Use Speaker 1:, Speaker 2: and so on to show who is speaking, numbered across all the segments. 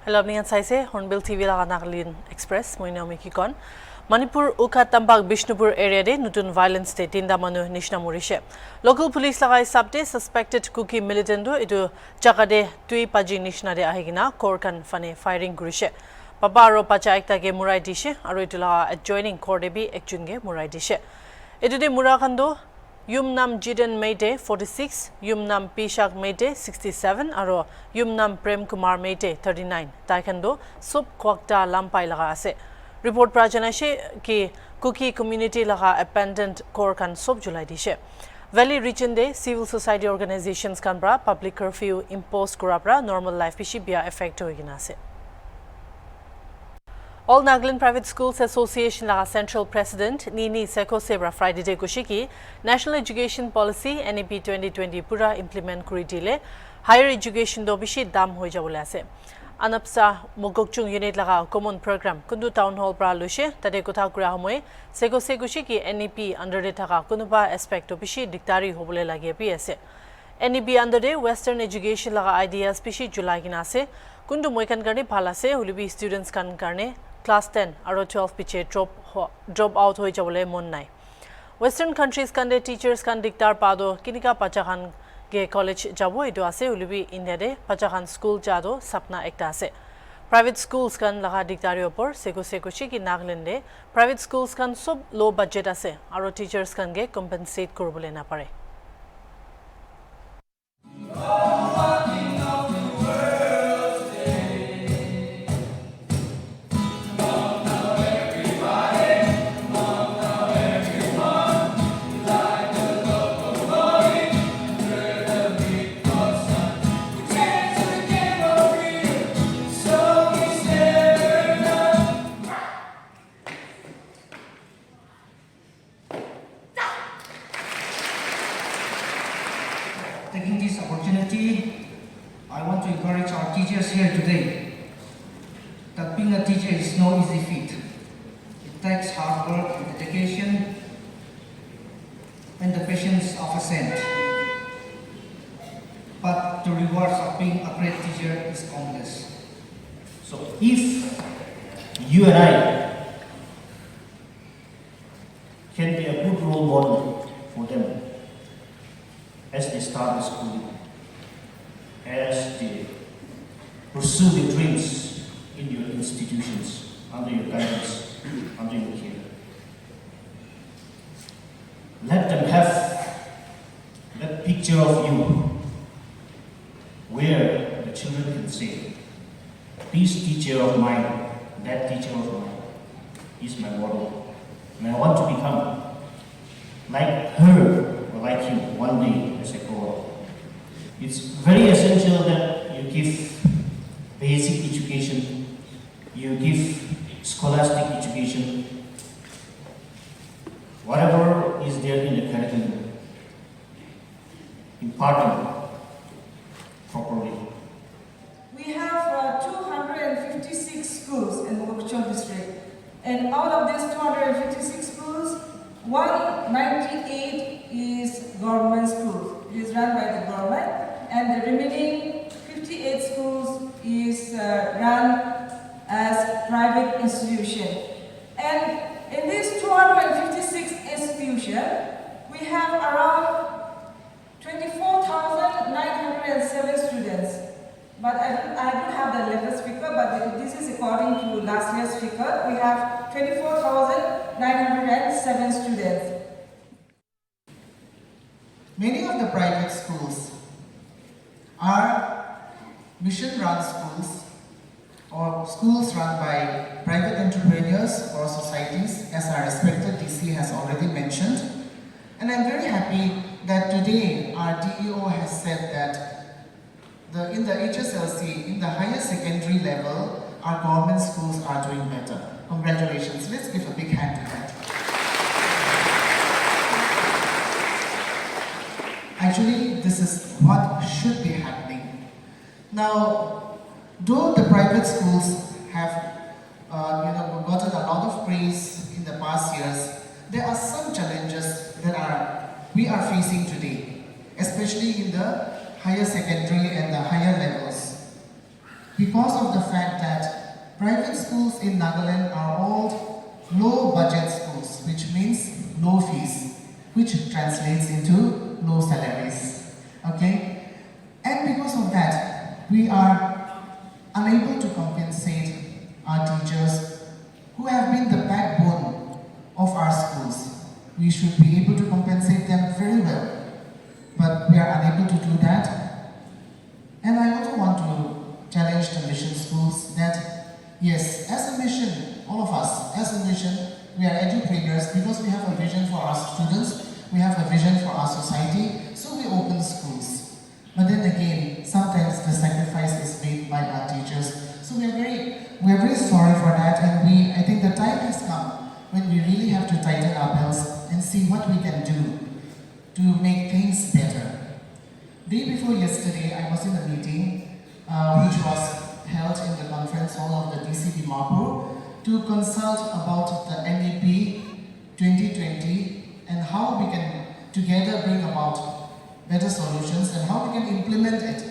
Speaker 1: Hello, I'm Saise, HornbillTV la Naglin Express, Moinomi Kikon. Manipur Ukha Tambak Bishnupur area de Nutun violence state in the Manu Nishna Murishe. Local police lagai sabde suspected cookie militanto itu Jakade Tui Paji Nishna de Ahigina, Korkan Fane firing Gurishe. Paparo Pacha Ekta ge Murai Dishe, Aritula adjoining Kordebi Ekjunge Murai Dishe. Itu de Murakando Yumnam Jiden Meite 46, Yumnam Pishak Meite 67, Aro Yumnam Prem Kumar Meite 39. Taekwondo Sub Kwakta Lampai laga ase. Report prajanashe ki Cookie community laga abandoned core kan sub July dishe. Valley region de civil society organizations kan bra public curfew imposed kurabra normal life pishi bia effect hoigina ase. All Nagaland Private Schools Association laga Central President Nini Seko Sebra Friday de Kushiki National Education Policy NEP 2020 pura implement kuri dile higher education do bishi dam hoi jabole ase. Anapsa Mogokchung unit laga common program kundu town hall pra lushe tade kotha kura homoy Seko Kushiki NEP under de thaka kunuba aspect do bishi diktari hobole lage pi ase. NEP under de western education laga ideas bishi July gina ase kundu moikan karne phala se hulibi students kan karne Class 10 aro 12 piche drop out hoi jabole mon nai. Western countries kan de teachers kan diktar pado kinika pacha kan ge college jabo ido ase ulibi India de pacha kan school jado sapna ekta ase. Private schools kan laga diktari opor Seko chi ki Nagaland de private schools kan sob low budget ase aro teachers kan ge compensate korbole na pare.
Speaker 2: Taking this opportunity, I want to encourage our teachers here today that being a teacher is no easy feat. It takes hard work and dedication and the patience of a saint. But the rewards of being a great teacher is countless.
Speaker 3: So if you and I can be a good role model for them as they start the school, as they pursue their dreams in your institutions, under your guidance, under your care. Let them have that picture of you where the children can say, this teacher of mine, that teacher of mine is my model. And I want to become like her or like you one day as I grow up. It's very essential that you give basic education, you give scholastic education, whatever is there in the curriculum, imparting properly.
Speaker 4: We have 256 schools in Mogokchung district, and out of these 256 schools, 198 is government schools. It is run by the government, and the remaining 58 schools is run as private institution. And in these 256 institutions, we have around 24,907 students. But I don't have the latest figure, but this is according to last year's figure. We have 24,907 students.
Speaker 2: Many of the private schools are mission-run schools or schools run by private entrepreneurs or societies, as our respected DC has already mentioned. And I'm very happy that today our DEO has said that in the HSLC, in the higher secondary level, our government schools are doing better. Congratulations. Let's give a big hand to that. Actually, this is what should be happening. Now, though the private schools have gotten a lot of praise in the past years, there are some challenges that we are facing today, especially in the higher secondary and the higher levels. because of the fact that private schools in Nagaland are all low budget schools, which means low fees, which translates into low salaries. Okay? And because of that, we are unable to compensate our teachers who have been the backbone of our schools. We should be able to compensate them very well, but we are unable to do that. And I also want to challenge the mission schools that, yes, as a mission, all of us, as a mission, we are educators because we have a vision for our students, we have a vision for our society, so we open schools. But then again, sometimes the sacrifice is made by our teachers. So we are very sorry for that, and I think the time has come when we really have to tighten our belts and see what we can do to make things better. Day before yesterday, I was in a meeting which was held in the conference hall of the DCB Marpur to consult about the NEP 2020 and how we can together bring about better solutions and how we can implement it.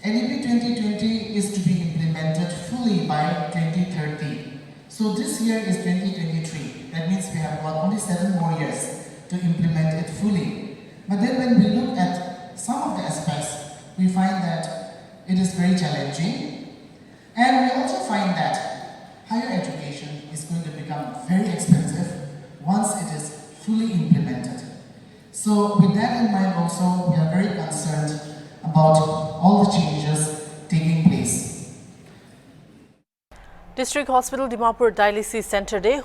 Speaker 2: NEP 2020 is to be implemented fully by 2030. So this year is 2023. That means we have got only 7 more years to implement it fully. But then when we look at some of the aspects, we find that it is very challenging. And we also find that higher education is going to become very expensive once it is fully implemented. So with that in mind also, we are very concerned about all the changes taking place.
Speaker 1: District Hospital Dimapur Dialysis Center de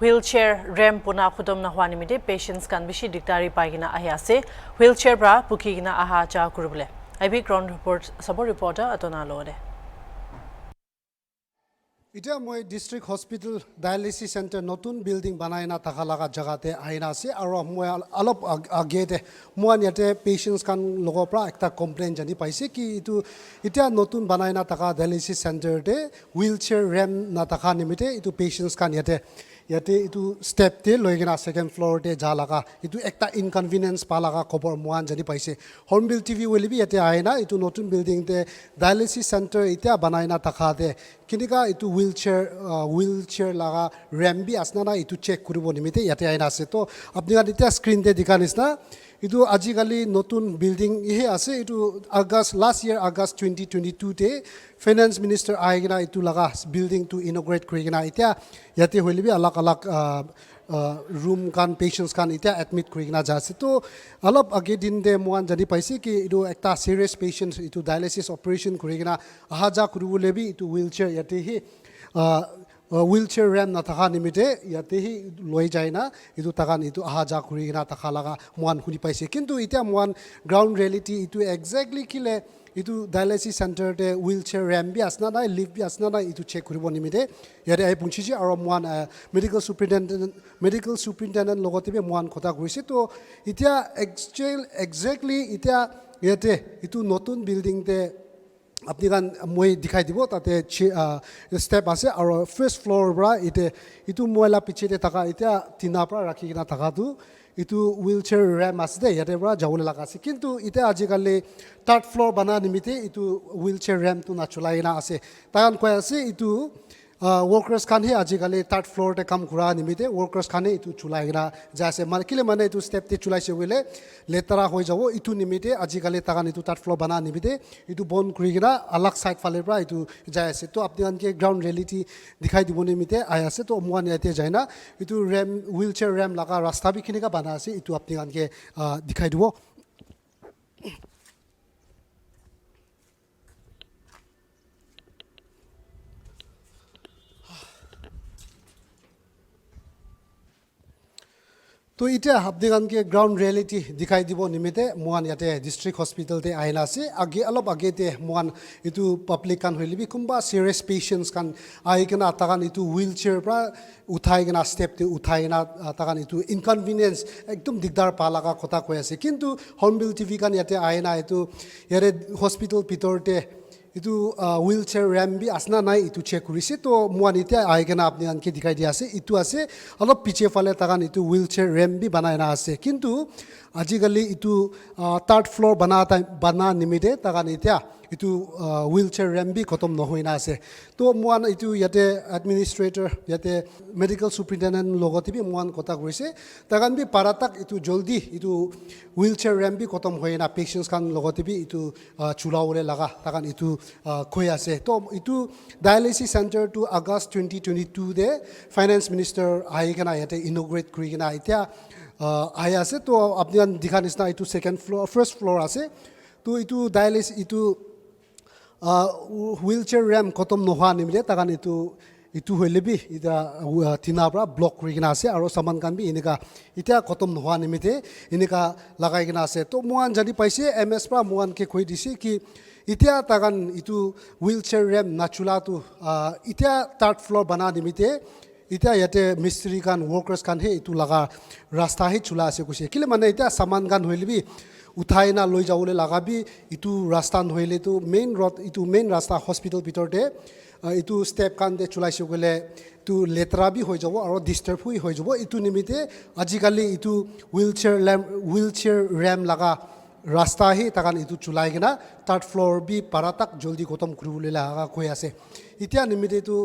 Speaker 1: wheelchair ramp puna khudom na hwani mide patients kan bishi diktari paigina ahya se wheelchair bra bukigina aha cha kurubule IB ground report sabo reporter atona lode
Speaker 5: Ita moi district hospital dialysis center notun building banai na takalaga jagate aina se aro moi alop agete moan yate patients kan logo pra ekta complaint jani paise ki itu ita notun banai na taka dialysis center de wheelchair ramp na taka nimite itu patients kan yate itu step te loigena second floor te jalaga itu ekta inconvenience palaga khobor moan jani paise HornbillTV welibi yate aina itu notun building te dialysis center ita banai na taka de kinika itu wheelchair laga ramp bi asna na itu check kuribo nimite yate aina ase to apni kan eta screen te dikhanis na itu ajikali notun building ihe ase itu last year August 2022 te finance minister aigena itu laga building to inaugurate kurigena eta yate hoilibi alak room kan patients kan eta admit kurigena jase to alop age din de moan jani paise ki itu ekta serious patients itu dialysis operation kurigena ahaja kurulebi itu wheelchair yate hi wheelchair ramp na thaka nimite yate hi loi jaina itu takan itu ahaja kurigena thakalaga moan huni paise kintu ita moan ground reality itu exactly kile itu dialysis center te wheelchair ramp bi asna na lift bi asna na itu check kuribo nimite yare ai punchi aro moan medical superintendent logote be moan khota guise to itia exactly itia yate itu notun building te apni kan moi dikhai dibo tate step ase aro first floor bra itu moila piche te taka itia tina pra rakhi kina taka tu itu wheelchair ramp ase de yate bra jawole laga ase kintu ite ajikali third floor bana nimite itu wheelchair ramp tu na chulai na ase takan koi ase itu workers kan he ajikali third floor te kam kura nimite workers kan itu chulai na jase markile mane itu step te chulai se wele letara hoi jabo itu nimite ajikali takan itu third floor bana nimite itu bon kurigina alak side fale bra itu jase to apni an ke ground reality dikhai dibo nimite aya se to moan yate jaina itu ramp wheelchair ramp laga rasta bi khinika bana ase itu apni an ke dikhai dibo तो इटे हब्दिगान के ground reality दिखाई दिबो निमिते मोन याते district hospital ते आइना से आगे अलप आगे ते मोन इतु पब्लिक कान होइलिबि कुंबा सीरियस पेशेंट्स कान आइकना तागान इतु व्हीलचेयर प्रा उठाइगना स्टेप ते उठाइना तागान इतु इनकन्वीनियंस एकदम दिगदार पालागा खता कोइ आसे किंतु हॉर्नबिल टीवी कान याते आइना इतु यारे हॉस्पिटल पितर ते itu wheelchair ramp bi asna nai itu check kurise to moan ite aigena apni anke dikhai dia ase itu ase alop piche phale tagan itu wheelchair ramp bi banai na ase kintu ajigali itu third floor bana nimite tagan ite itu wheelchair ramp bi khotom nohoi na ase to muan itu yate administrator yate medical superintendent logoti bi muan kota koise takan bi paratak itu joldi itu wheelchair ramp bi khotom hoina patients kan logoti bi itu chulaule laga takan itu khoi ase to itu dialysis center to August 2022 de finance minister aigana yate inaugurate kurigina itia aya ase to apnian dikhan isna itu second floor first floor ase to itu dialysis itu wheelchair ramp khotom noha nimile takan itu hoilebi ita tinabra block kurigina ase aro saman kan bi inika ita khotom noha nimite inika lagai gina ase to muan jani paise ms pra muan ke khoi dise ki itia takan itu wheelchair ramp nachula tu itia third floor bana nimite ita yate mystery kan workers kan he itu laga rasta he chula ase kuse kile mane ita saman kan hoilebi uthai na loi jawole laga bi itu rasta hoile tu main road itu main rasta hospital bitor de itu step kan de chulai sugole tu letra bi hoi jabo aro disturb hoi jabo itu nimite ajikali itu wheelchair ramp laga rasta hi takan itu chulai gina third floor bi paratak joldi khotom kurule laga koi ase itia nimite tu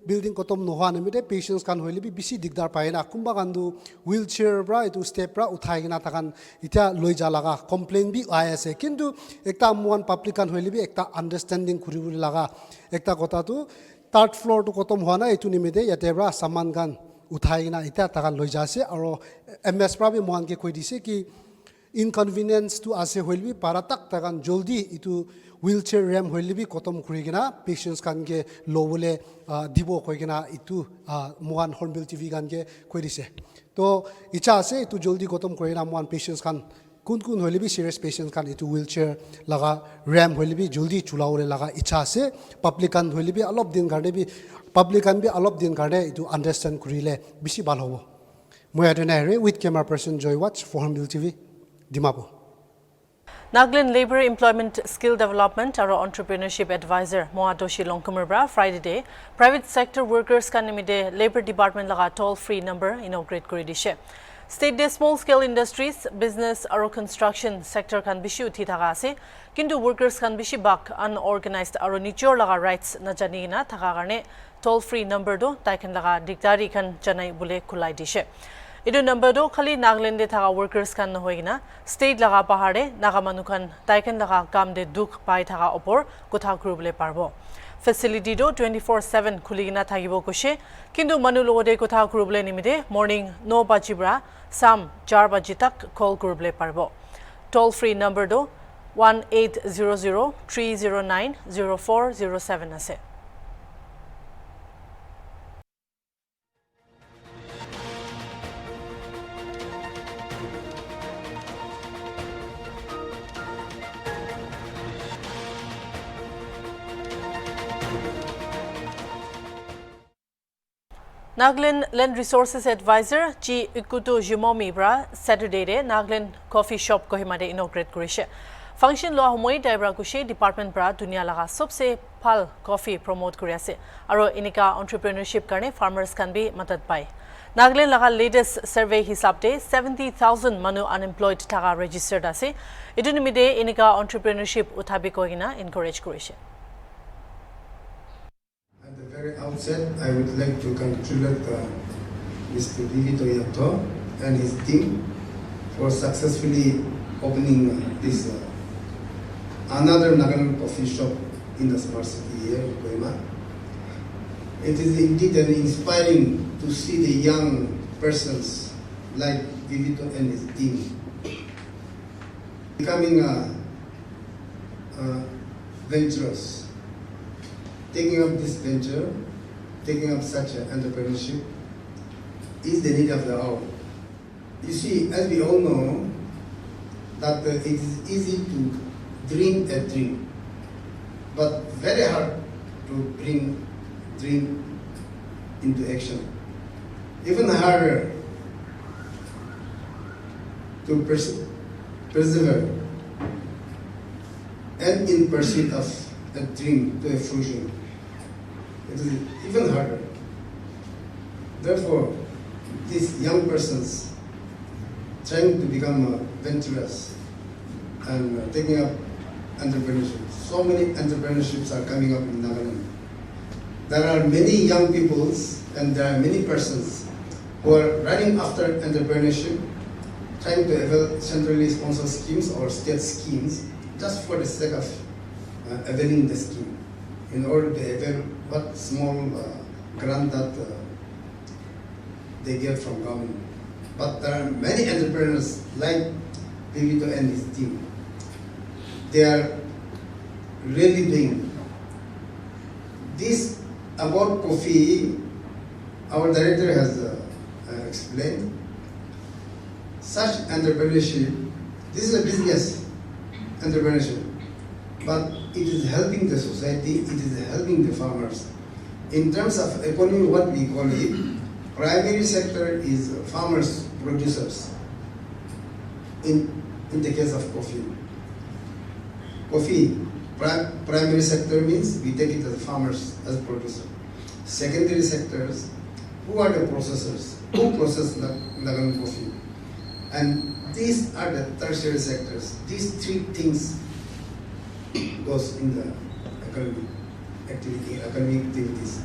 Speaker 5: building kotom noha nimite patients kan hoile bi bisi digdar paina kumba kandu wheelchair bra itu step bra uthai gina takan itia loi jalaga complain bi ase kintu ekta muan public kan hoile bi ekta understanding kuribule laga ekta kota tu third floor tu kotom hona itu nimite yate bra saman kan uthai gina itia takan loi jase aro ms bra bi muan ke koi dise ki inconvenience to ase hoilbi paratak takan joldi itu wheelchair ramp hoilbi kotom kurigina patients kan ke lowole dibo koigina itu muan hornbill tv kan ke koidise to icha ase itu joldi kotom korina muan patients kan kun hoilbi serious patients kan itu wheelchair laga ramp hoilbi joldi chulaole laga icha ase public kan hoilbi alop din garde bi public kan bi alop din garde itu understand kurile bisi bal hobo moi adena with camera person Joy Watch for Hornbill TV Dimapur.
Speaker 1: Nagaland Labour Employment Skill Development aro Entrepreneurship Advisor Moadoshi Longkumerbra Friday day private sector workers kanimide Labour Department laga toll free number inaugurate kori dishe. State de small scale industries business aro construction sector kan bishi uthi thaga ase kintu workers kan bishi bak unorganized aro nijor laga rights na jani na thaga garne toll free number do taikan laga digdari kan janai bule khulai dishe. Idu number do khali Nagaland de thaga workers kan hoigina state laga pahare nagamanu kan taikan laga kam de duk pai thaga opor kotha kurubule parbo facility do 24/7 khuligina thagibo kushe kintu manu logode kotha kurubule nimide morning 9 bajibra sam 4 baji tak call kurubule parbo toll free number do 1800-309-0407 ase. Nagaland Land Resources Advisor Chi Ikutu Jimomi bra Saturday de Nagaland Coffee Shop Kohima de inaugurate kurishe. Function lo humoi daibra kushe department bra dunia laga sobse phal coffee promote kuri ase aro inika entrepreneurship karne farmers kan bi madad pai. Nagaland laga latest survey hisab de 70,000 manu unemployed thaga registered ase. Idunimide inika entrepreneurship uthabi koina encourage kurishe.
Speaker 6: At the very outset, I would like to congratulate Mr. Vivito Yato and his team for successfully opening this another Nagaland coffee shop in the smart city here, Kohima. It is indeed inspiring to see the young persons like Vivito and his team becoming venturous. Taking up this venture, taking up such an entrepreneurship is the need of the hour. You see, as we all know, that it is easy to dream a dream, but very hard to bring dream into action. Even harder to persevere and in pursuit of a dream to a fruition. It is even harder. Therefore, these young persons trying to become venturous and taking up entrepreneurship so many entrepreneurships are coming up in Nagaland. There are many young peoples and there are many persons who are running after entrepreneurship, trying to avail centrally sponsored schemes or state schemes just for the sake of availing the scheme, in order to avail what small grant that they get from government. But there are many entrepreneurs like Vivito and his team. They are really doing this. About coffee, our director has explained. Such entrepreneurship, this is a business entrepreneurship, but it is helping the society, it is helping the farmers. In terms of economy, what we call it, primary sector is farmers, producers. In the case of coffee. Primary sector means we take it as farmers, as producers. Secondary sectors, who are the processors? Who process Nagaland coffee? And these are the tertiary sectors. These three things goes in the economic activities.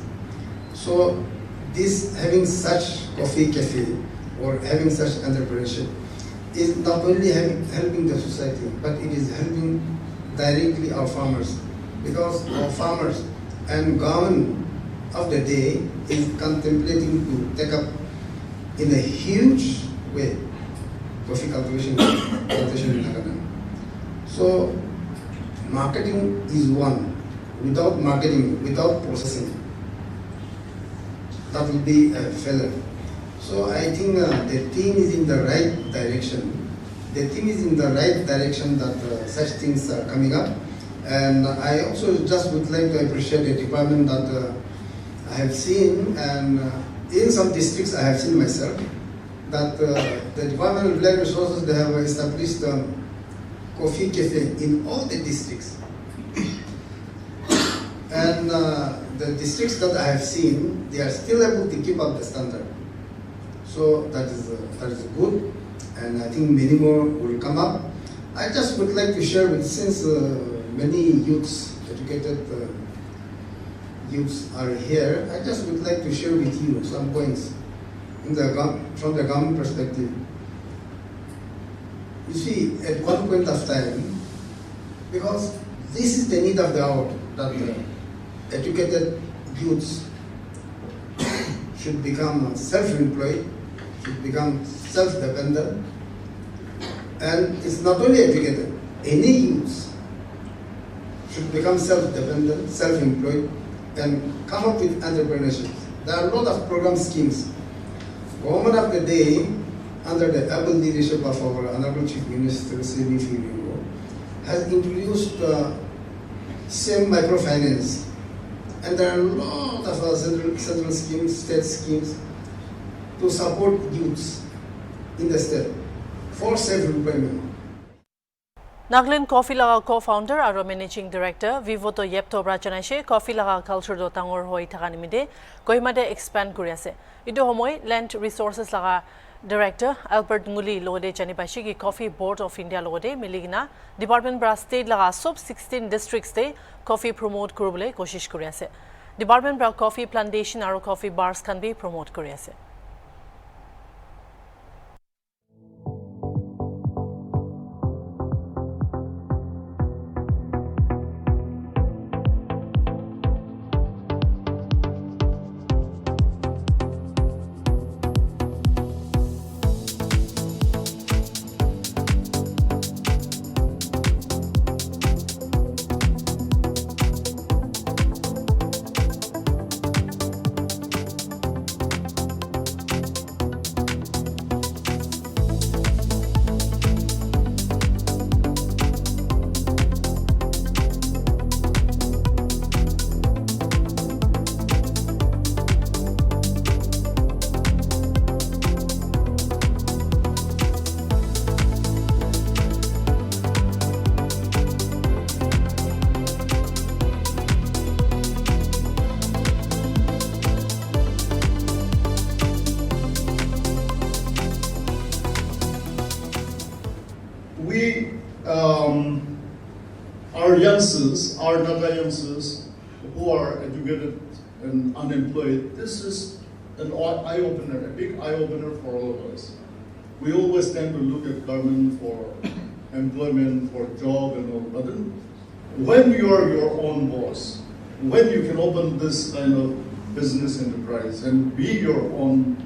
Speaker 6: So this having such coffee cafe or having such entrepreneurship is not only helping the society, but it is helping directly our farmers, because our farmers and government of the day is contemplating to take up in a huge way coffee cultivation in Nagaland. So marketing is one. Without marketing, without processing, that will be a failure. So I think the team is in the right direction. The team is in the right direction that such things are coming up. And I also just would like to appreciate the department that I have seen, and in some districts I have seen myself, that the Department of Land Resources, they have established a coffee cafe in all the districts. And the districts that I have seen, they are still able to keep up the standard. So that is good, and I think many more will come up. I just would like to share with, since many youths, educated youths are here, I just would like to share with you some points from the government perspective. You see, at one point of time, because this is the need of the hour, that educated youths should become self-employed, should become self-dependent, and it's not only educated, any youths should become self-dependent, self-employed, and come up with entrepreneurship. There are a lot of program schemes. Government of the day, under the able leadership of our Honorable Chief Minister, Srini Firio, has introduced same microfinance. And there are a lot of central schemes, state schemes, to support youths in the state for self-employment.
Speaker 1: Nagaland Coffee Laga co-founder aro managing director Vivoto Yepto Brachanaishe Coffee Laga culture do tangor hoi thakanimide Kohimade expand kuri ase. Idu homoy Land Resources Laga Director Albert Nguli lode janibashi ki Coffee Board of India lode miligina Department bra state laga sub 16 districts te coffee promote kurubole koshish kuri ase. Department bra coffee plantation aro coffee bars can be promote kuri ase.
Speaker 7: youngsters, our Naga youngsters who are educated and unemployed, this is an eye-opener, a big eye-opener for all of us. We always tend to look at government for employment, for job and all, but then when you are your own boss, when you can open this kind of business enterprise and be your own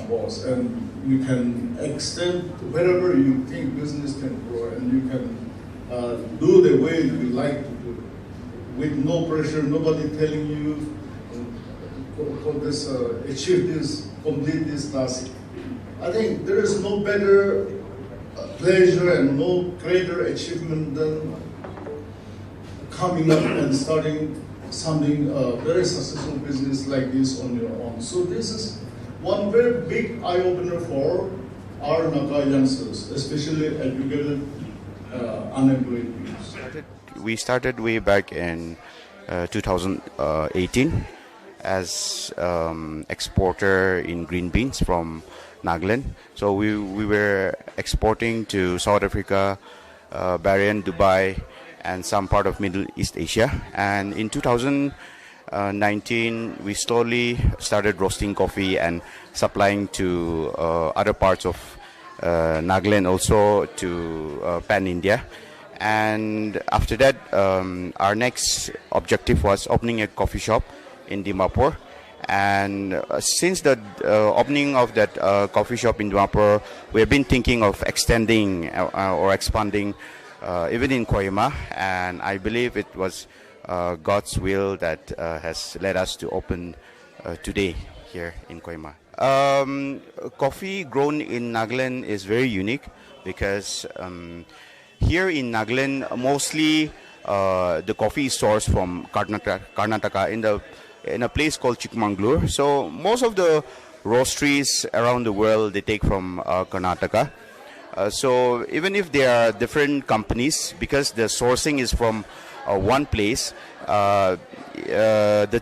Speaker 7: boss, and you can extend wherever you think business can grow, and you can do the way you like to do, with no pressure, nobody telling you for this, achieve this, complete this task. I think there is no better pleasure and no greater achievement than coming up and starting something very successful business like this on your own. So this is one very big eye-opener for our Naga youngsters, especially educated unemployed youths.
Speaker 8: We started way back in 2018 as exporter in green beans from Nagaland. So we were exporting to South Africa, Bahrain, Dubai, and some part of Middle East Asia. And in 2019, we slowly started roasting coffee and supplying to other parts of Nagaland, also to Pan India. And after that, our next objective was opening a coffee shop in Dimapur. And since the opening of that coffee shop in Dimapur, we have been thinking of extending or expanding even in Kohima, and I believe it was God's will that has led us to open today here in Kohima. Coffee grown in Nagaland is very unique because here in Nagaland, mostly the coffee is sourced from Karnataka in a place called Chikmagalur. So most of the roasteries around the world, they take from Karnataka. So even if there are different companies, because the sourcing is from one place, the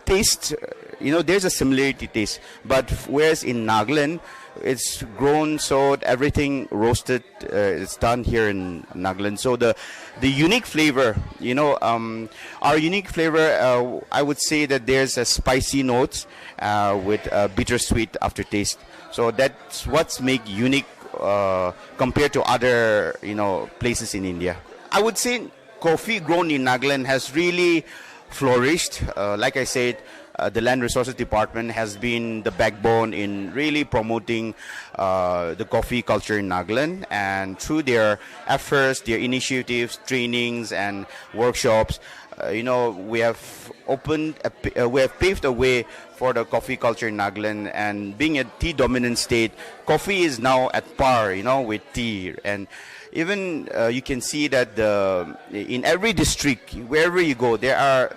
Speaker 8: taste, there's a similarity taste. But whereas in Nagaland, it's grown, sowed, everything roasted, it's done here in Nagaland. So the unique flavor, our unique flavor, I would say that there's a spicy notes with bittersweet aftertaste. So that's what's make unique compared to other places in India. I would say coffee grown in Nagaland has really flourished. Like I said, the Land Resources Department has been the backbone in really promoting the coffee culture in Nagaland, and through their efforts, their initiatives, trainings and workshops, we have paved a way for the coffee culture in Nagaland. And being a tea dominant state, coffee is now at par with tea. And even you can see that in every district, wherever you go, there are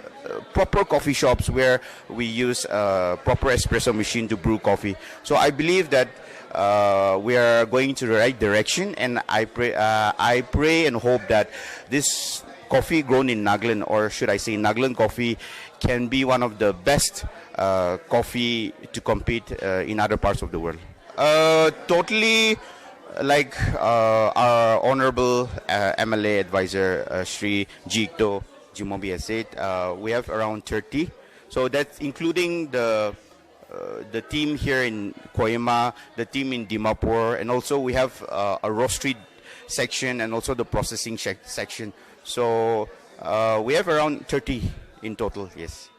Speaker 8: proper coffee shops where we use proper espresso machine to brew coffee. So I believe that we are going to the right direction, and I pray and hope that this coffee grown in Nagaland, or should I say Nagaland coffee, can be one of the best coffee to compete in other parts of the world. Totally, like our honorable MLA advisor Shri Jikto Jimobi has said, we have around 30. So that's including the team here in Kohima, the team in Dimapur, and also we have a roastery section and also the processing section. So we have around 30 in total, yes.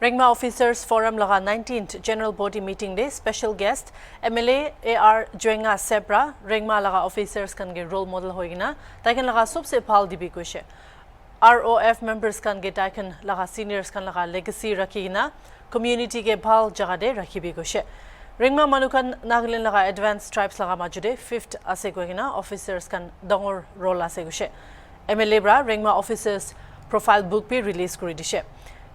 Speaker 1: Rengma Officers Forum laga 19th General Body Meeting Day special guest MLA AR Joenga Sebra Rengma laga officers kan ge role model hoigina taikan laga sobse phal dibi koise ROF members kan ge taikan laga seniors kan laga legacy rakhina community ge phal jaga de rakhibi koise Rengma manukan Nagaland laga advanced tribes laga majude 5th ase goigina officers kan dongor role ase koise MLA bra Rengma officers profile book be release kori dishe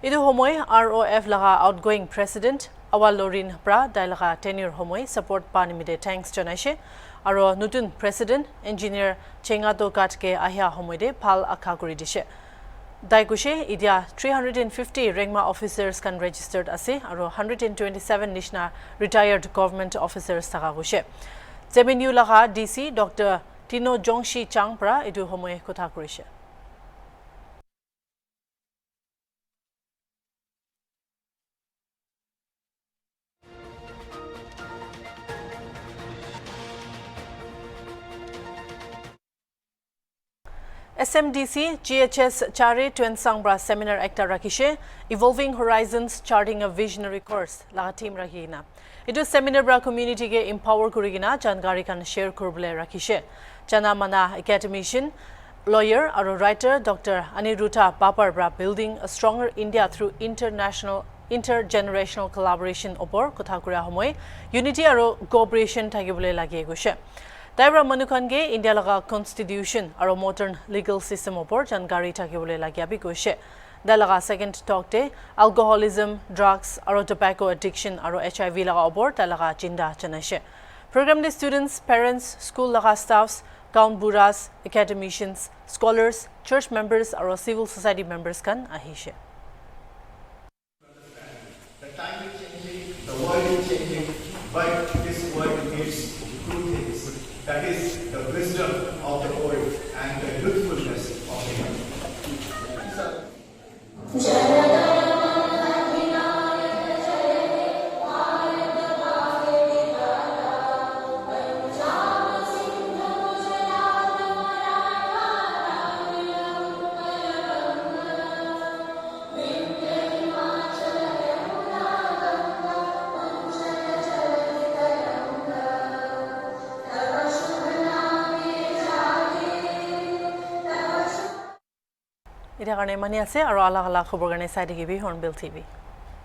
Speaker 1: Idu homoy ROF laga outgoing president Awal Lorin Bra Dailaga tenure homoy support panimide thanks jonaishe aro nutun president engineer Chengato Katke ahya homoide phal akha kori dishe Daigushe idia 350 Rengma officers kan registered ase aro 127 nishna retired government officers taga gushe Zeminu laga DC Dr. Tino Jongshi Changpra idu homoy kotha korise SMDC GHS Chare Twensangbra Seminar Ekta Rakishe Evolving Horizons Charting a Visionary Course Laga team Rakina. It was seminar bra community ke empower kurigina Jangari kan share kurbule Rakishe. Chana Mana academician, lawyer or writer Dr. Aniruddha Papar bra building a stronger India through intergenerational collaboration opor kothakura homoy unity aro cooperation thagibule lagi gushe. Daibra Manukange India laga constitution aro modern legal system opor jankari thakibule lagi abi gushe. Dalaga second talk day alcoholism, drugs aro tobacco addiction aro HIV laga opor dalaga jinda chanashe. Program de students, parents, school laga staffs, town buras, academicians, scholars, church members aro civil society members kan ahishe.
Speaker 9: The time is changing, the world is changing, but this world gives two things. That is the wisdom of the old and the youthfulness of the young.
Speaker 1: Ida karne mani ase aro ala ala khobor gane side gibi Hornbill TV.